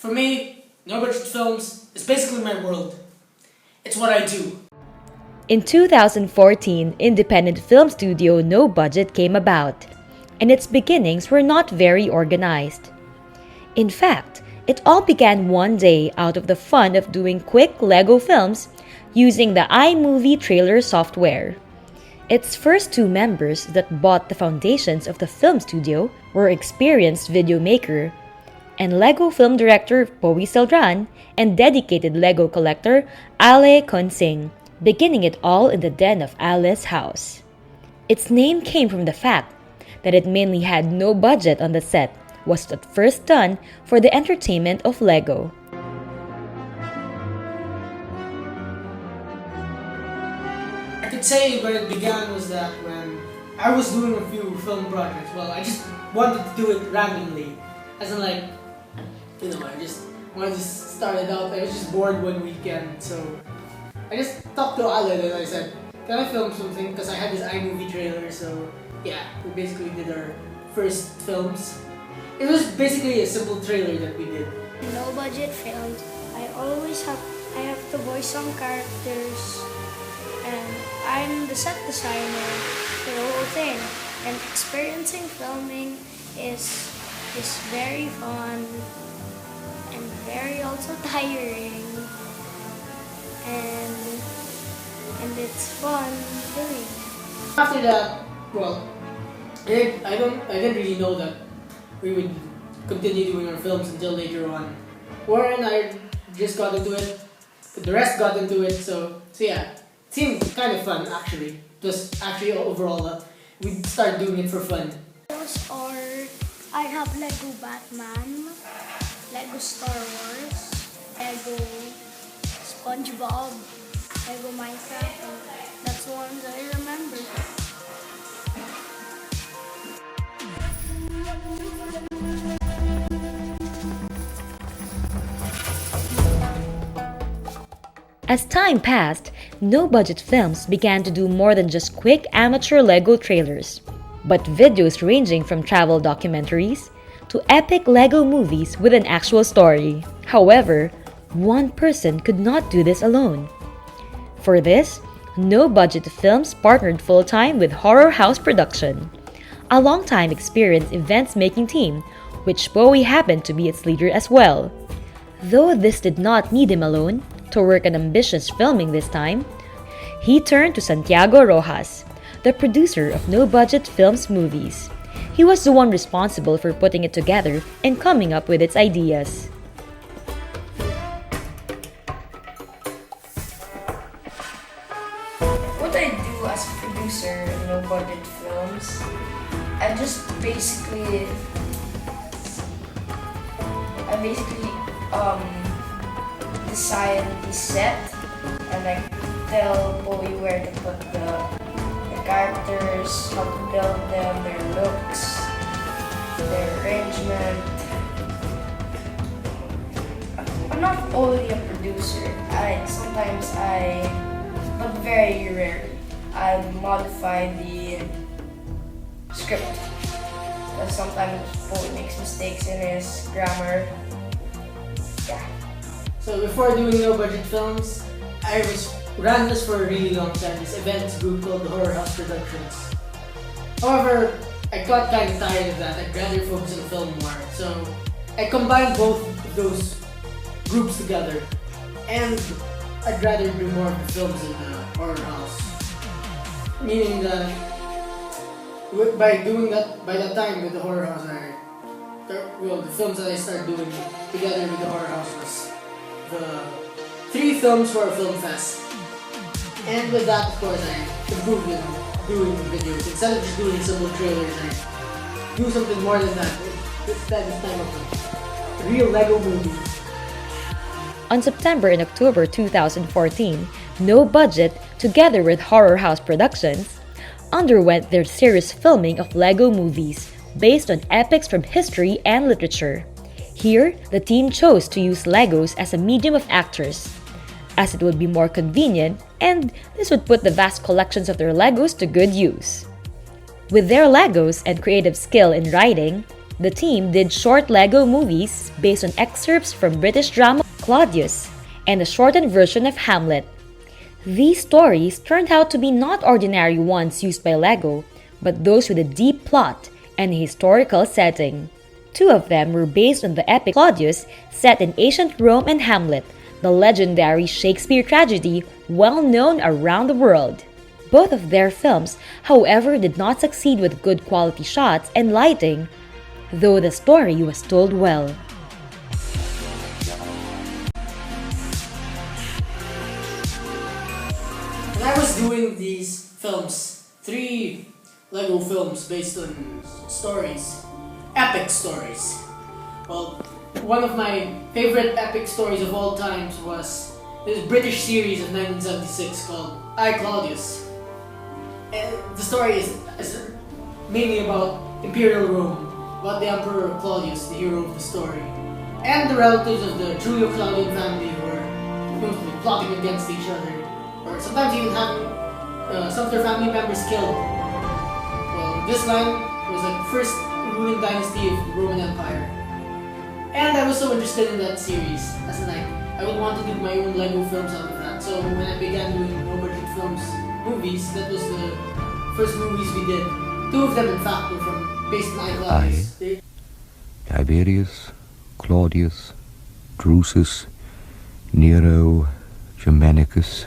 For me, no budget films is basically my world. It's what I do. In 2014, independent film studio No Budget came about, and its beginnings were not very organized. In fact, it all began one day out of the fun of doing quick Lego films using the iMovie trailer software. Its first two members that bought the foundations of the film studio were experienced video maker and Lego film director Powee Celdran and dedicated Lego collector Ale Consing, beginning it all in the den of Ale's house. Its name came from the fact that it mainly had no budget on the set, was at first done for the entertainment of Lego. I could say where it began was that when I was doing a few film projects, well, I just wanted to do it randomly. As in like, I just wanted to start it out. I was just bored one weekend, so I just talked to Ale and I said, can I film something? Because I had this iMovie trailer, so yeah, we basically did our first films. It was basically a simple trailer that we did. No budget films. I have to voice some characters, and I'm the set designer for the whole thing. And experiencing filming is very fun and very also tiring, and it's fun doing. After that, well, I didn't really know that we would continue doing our films until later on. Warren and I just got into it. The rest got into it, so yeah, it seemed kind of fun actually. It was actually overall we started doing it for fun. Or I have Lego Batman, Lego Star Wars, Lego SpongeBob, Lego Minecraft, and that's the ones I remember. As time passed, no-budget films began to do more than just quick amateur Lego trailers, but videos ranging from travel documentaries to epic Lego movies with an actual story. However, one person could not do this alone. For this, no-budget films partnered full-time with Horror House Production, a long-time experienced events-making team, which Powee happened to be its leader as well. Though this did not need him alone to work on ambitious filming this time, he turned to Santiago Rojas, the producer of no-budget films movies. He was the one responsible for putting it together and coming up with its ideas. What I do as a producer in no-budget films, I basically design the set, and I tell Powee where to put the characters, how to build them, their looks, their arrangement. I'm not only a producer. But very rarely, I modify the script. Because sometimes Powee makes mistakes in his grammar. Yeah. So before doing no budget films, I ran this for a really long time, this events group called the Horror House Productions. However, I got kind of tired of that. I'd rather focus on film more. So I combined both of those groups together, and I'd rather do more of the films in the Horror House. Meaning that by that time with the Horror House, the films that I started doing together with the Horror House was the 3 films for a film fest. And with that, of course, I improved in doing videos. Instead of just doing simple trailers, I do something more than that. This time of a real Lego movie. On September and October 2014, No Budget, together with Horror House Productions, underwent their serious filming of Lego movies based on epics from history and literature. Here, the team chose to use Legos as a medium of actors, as it would be more convenient and this would put the vast collections of their Legos to good use. With their Legos and creative skill in writing, The team did short Lego movies based on excerpts from British drama Claudius and a shortened version of Hamlet. These stories turned out to be not ordinary ones used by Lego, but those with a deep plot and a historical setting. Two of them were based on the epic Claudius set in ancient Rome and Hamlet, the legendary Shakespeare tragedy well known around the world. Both of their films, however, did not succeed with good quality shots and lighting, though the story was told well. When I was doing these films, 3 Lego films based on stories, epic stories. Well, one of my favorite epic stories of all times was this British series of 1976 called I, Claudius. And the story is mainly about Imperial Rome, about the Emperor Claudius, the hero of the story, and the relatives of the Julio-Claudian family who were mostly plotting against each other, or sometimes even having some of their family members killed. Well, this line was the first ruling dynasty of the Roman Empire. And I was so interested in that series, as in I would want to do my own Lego films out of that. So when I began doing no-budget films, movies, that was the first movies we did. 2 of them, in fact, were based on Claudius. Tiberius, Claudius, Drusus, Nero, Germanicus,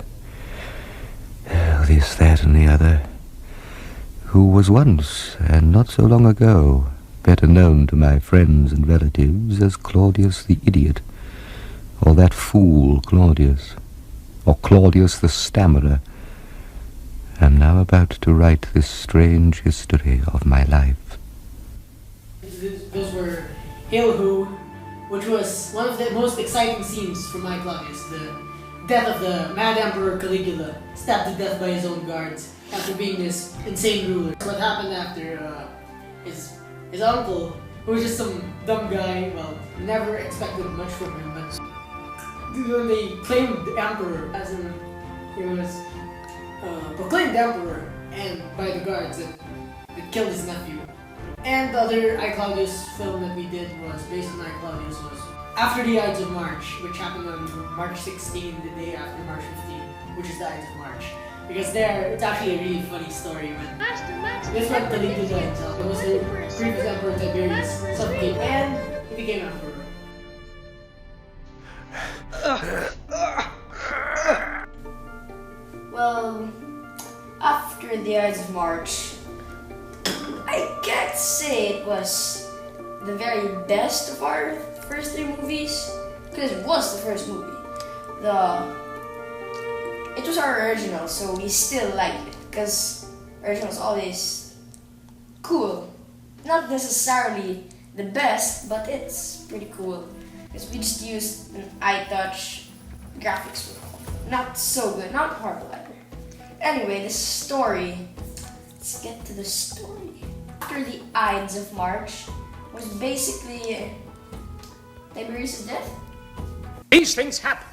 this, that, and the other, who was once, and not so long ago, better known to my friends and relatives as Claudius the Idiot, or that fool Claudius, or Claudius the Stammerer, am now about to write this strange history of my life. Those were Hail Who, which was one of the most exciting scenes from my Claudius, the death of the Mad Emperor Caligula, stabbed to death by his own guards after being this insane ruler. What happened after his uncle, who was just some dumb guy, well, never expected much from him, but when they claimed the emperor as in he was proclaimed emperor and by the guards that killed his nephew. And the other I, Claudius film that we did was based on I, Claudius was After the Ides of March, which happened on March 16, the day after March 15, which is the Ides of March. Because it's actually a really funny story when this one Caligula himself, it was the previous emperor Tiberius suffocated and he became emperor. Well, after the Ides of March, I can't say it was the very best of our first 3 movies, because it was the first movie. It was our original, so we still like it, because original is always cool. Not necessarily the best, but it's pretty cool, because we just used an iTouch graphics were not so good, not horrible either. Anyway, the story. Let's get to the story. After the Ides of March was basically Tiberius' death. These things happen,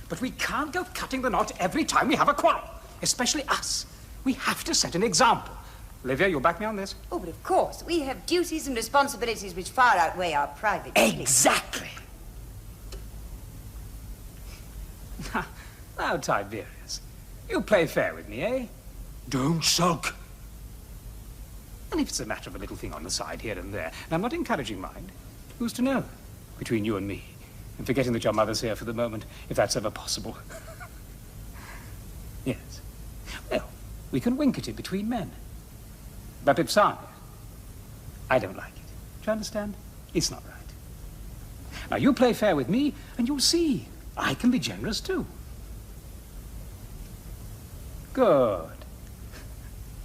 but we can't go cutting the knot every time we have a quarrel, especially us. We have to set an example. Olivia, you'll back me on this? Oh, but of course, we have duties and responsibilities which far outweigh our private feelings. Exactly. Now, Tiberius, you play fair with me, eh? Don't sulk. And if it's a matter of a little thing on the side here and there, and I'm not encouraging mind, who's to know? Between you and me, and forgetting that your mother's here for the moment, if that's ever possible. Yes. Well, we can wink at it between men. But Ipsania, I don't like it. Do you understand? It's not right. Now, you play fair with me, and you'll see. I can be generous, too. Good.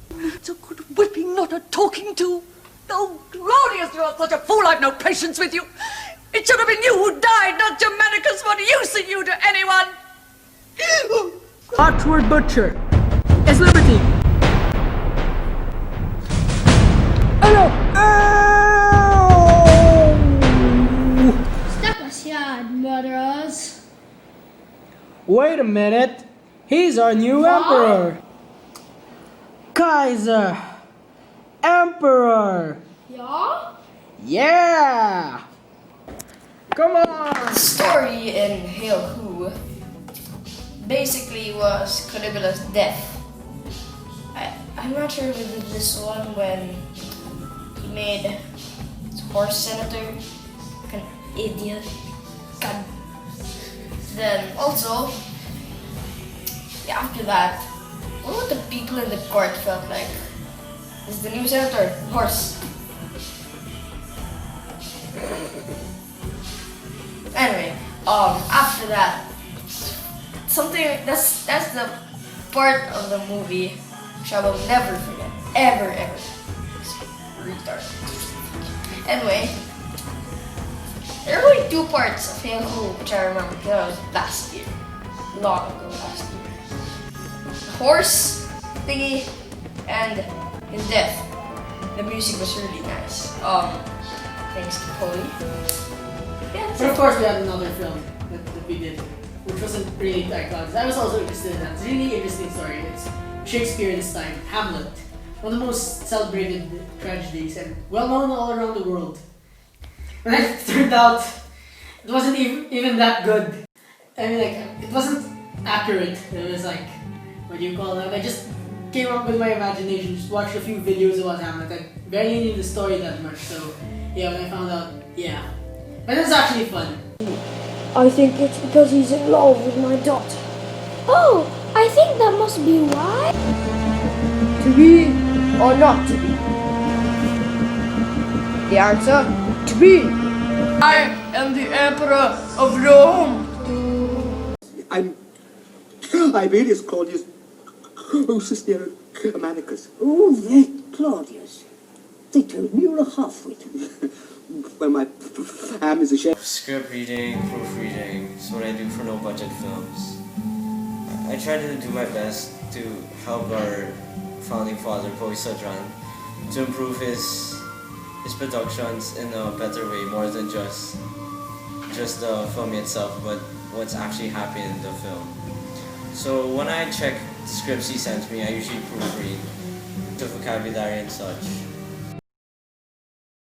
It's a good whipping, not a talking to. Oh, Claudius, you are such a fool, I've no patience with you. It should have been you who died, not Germanicus. What use are you to anyone? Archward Butcher is liberty! Hello! Step aside, murderers. Wait a minute! He's our new emperor! Kaiser! Emperor! Yeah? Yeah! Come on! The story in Hail Who basically was Caligula's death. I'm not sure if we did this one when he made his horse senator like an idiot. God. Then also, yeah, after that, what would the people in the court felt like? This is the new senator, horse. Anyway, after that, something that's the part of the movie which I will never forget, ever. It's retarded. Anyway, there are only 2 parts of Hail Who which I remember because that was last year, long ago last year. The horse thingy and his death. The music was really nice. Thanks to Powee. Yeah, But of course, we had another film that we did, which wasn't really iconic. I was also interested in that. It's a really interesting story. It's Shakespeare's time, Hamlet. One of the most celebrated tragedies and well known all around the world. And it turned out it wasn't even that good. I mean, like, it wasn't accurate. It was like, what do you call that? I just came up with my imagination, just watched a few videos about Hamlet. I barely knew the story that much, so yeah, when I found out, yeah. But it was actually fun. I think it's because he's in love with my daughter. Oh, I think that must be why. To be or not to be? The answer, to be. I am the Emperor of Rome. Iberius Claudius Sister Germanicus. Oh, that Claudius. They told me you were a half-wit. Well, my am is a shame. Script reading, proofreading is what I do for no budget films. I try to do my best to help our founding father, Powee Celdran, to improve his productions in a better way, more than just the film itself, but what's actually happening in the film. So when I check scripts he sends me, I usually proofread the vocabulary and such.